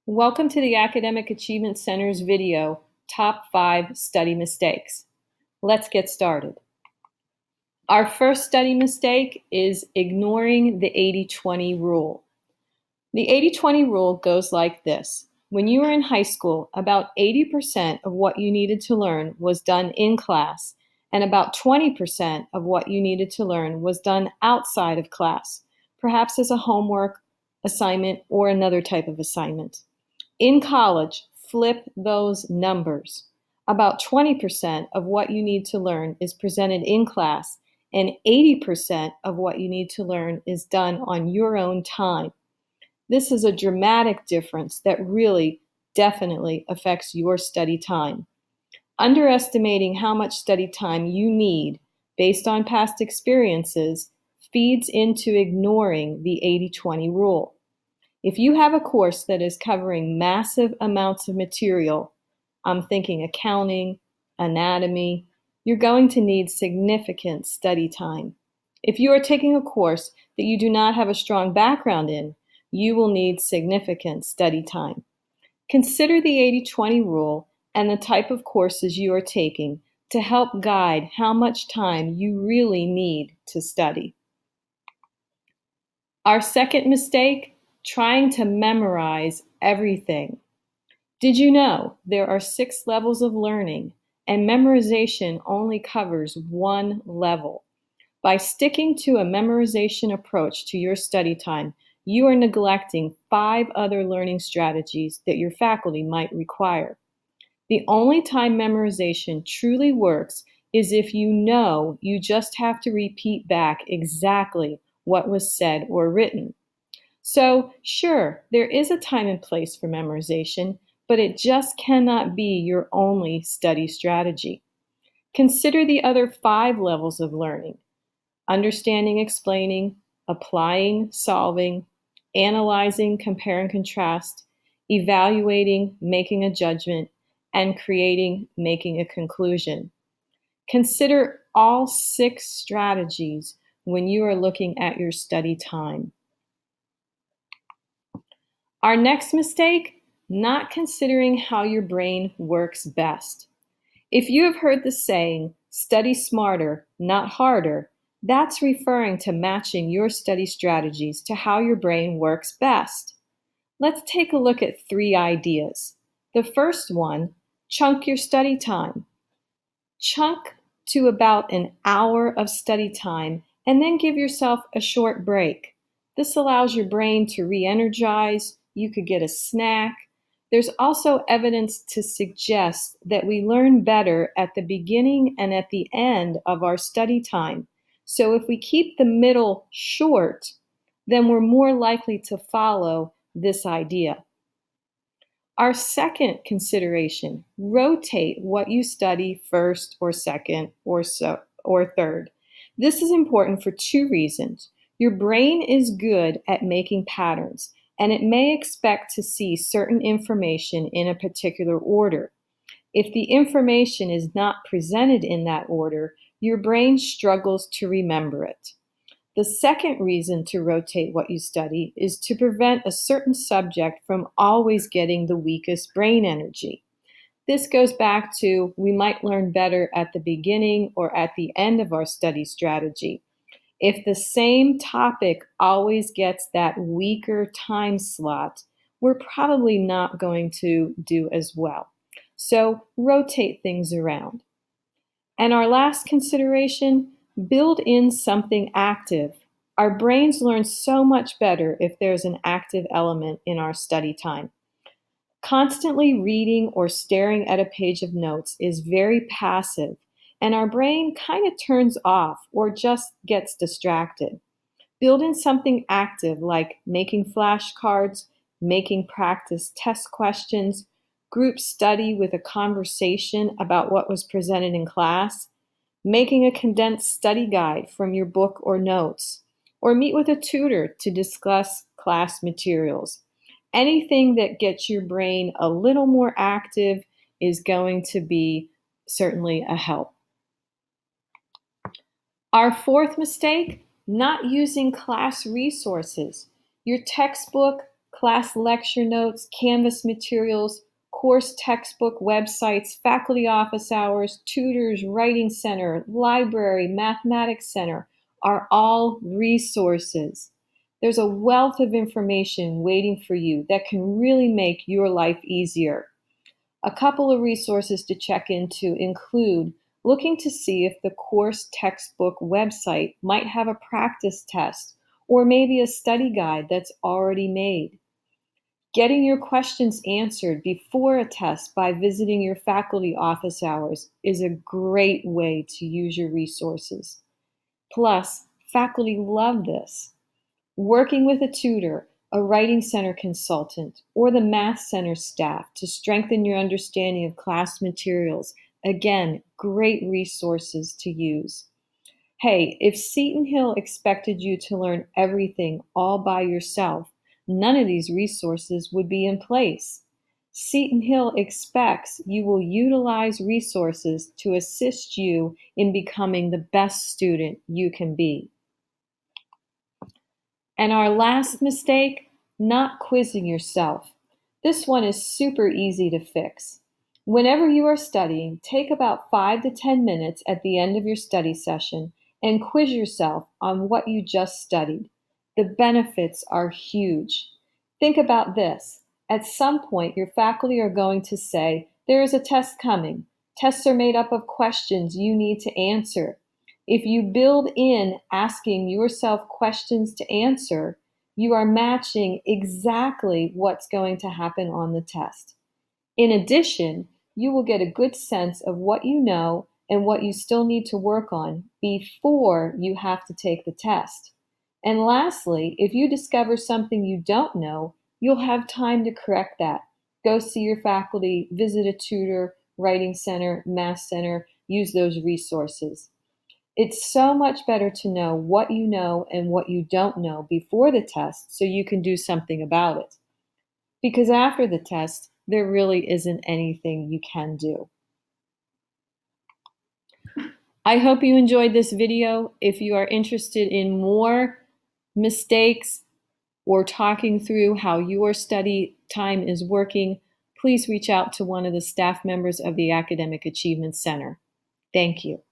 Welcome to the Academic Achievement Center's video, Top 5 Study Mistakes. Let's get started. Our first study mistake is ignoring the 80-20 rule. The 80-20 rule goes like this. When you were in high school, about 80% of what you needed to learn was done in class, and about 20% of what you needed to learn was done outside of class, perhaps as a homework, assignment, or another type of assignment. In college, flip those numbers. About 20% of what you need to learn is presented in class, and 80% of what you need to learn is done on your own time. This is a dramatic difference that really definitely affects your study time. Underestimating how much study time you need based on past experiences feeds into ignoring the 80-20 rule. If you have a course that is covering massive amounts of material, I'm thinking accounting, anatomy, you're going to need significant study time. If you are taking a course that you do not have a strong background in, you will need significant study time. Consider the 80-20 rule and the type of courses you are taking to help guide how much time you really need to study. Our second mistake, trying to memorize everything. Did you know there are 6 levels of learning and memorization only covers 1 level? By sticking to a memorization approach to your study time, you are neglecting 5 other learning strategies that your faculty might require. The only time memorization truly works is if you know you just have to repeat back exactly what was said or written. So, sure, there is a time and place for memorization, but it just cannot be your only study strategy. Consider the other 5 levels of learning: understanding, explaining, applying, solving, analyzing, compare and contrast, evaluating, making a judgment, and creating, making a conclusion. Consider all 6 strategies when you are looking at your study time. Our next mistake, not considering how your brain works best. If you have heard the saying, study smarter, not harder, that's referring to matching your study strategies to how your brain works best. Let's take a look at 3 ideas. The first one, chunk your study time. Chunk to about an hour of study time and then give yourself a short break. This allows your brain to re-energize. You could get a snack. There's also evidence to suggest that we learn better at the beginning and at the end of our study time. So if we keep the middle short, then we're more likely to follow this idea. Our second consideration, rotate what you study first or second or third. This is important for 2 reasons. Your brain is good at making patterns, and it may expect to see certain information in a particular order. If the information is not presented in that order, your brain struggles to remember it. The second reason to rotate what you study is to prevent a certain subject from always getting the weakest brain energy. This goes back to we might learn better at the beginning or at the end of our study strategy. If the same topic always gets that weaker time slot, we're probably not going to do as well. So rotate things around. And our last consideration, build in something active. Our brains learn so much better if there's an active element in our study time. Constantly reading or staring at a page of notes is very passive, and our brain kind of turns off or just gets distracted. Build in something active like making flashcards, making practice test questions, group study with a conversation about what was presented in class, making a condensed study guide from your book or notes, or meet with a tutor to discuss class materials. Anything that gets your brain a little more active is going to be certainly a help. Our fourth mistake, not using class resources. Your textbook, class lecture notes, Canvas materials, course textbook websites, faculty office hours, tutors, writing center, library, mathematics center are all resources. There's a wealth of information waiting for you that can really make your life easier. A couple of resources to check into include looking to see if the course textbook website might have a practice test or maybe a study guide that's already made. Getting your questions answered before a test by visiting your faculty office hours is a great way to use your resources. Plus, faculty love this. Working with a tutor, a writing center consultant, or the math center staff to strengthen your understanding of class materials. Again, great resources to use. Hey, if Seton Hill expected you to learn everything all by yourself, none of these resources would be in place. Seton Hill expects you will utilize resources to assist you in becoming the best student you can be. And our last mistake, not quizzing yourself. This one is super easy to fix. Whenever you are studying, take about 5 to 10 minutes at the end of your study session and quiz yourself on what you just studied. The benefits are huge. Think about this. At some point, your faculty are going to say, there is a test coming. Tests are made up of questions you need to answer. If you build in asking yourself questions to answer, you are matching exactly what's going to happen on the test. In addition, you will get a good sense of what you know and what you still need to work on before you have to take the test. And lastly, if you discover something you don't know, you'll have time to correct that. Go see your faculty, visit a tutor, writing center, math center, use those resources. It's so much better to know what you know and what you don't know before the test so you can do something about it. Because after the test, there really isn't anything you can do. I hope you enjoyed this video. If you are interested in more mistakes or talking through how your study time is working, please reach out to one of the staff members of the Academic Achievement Center. Thank you.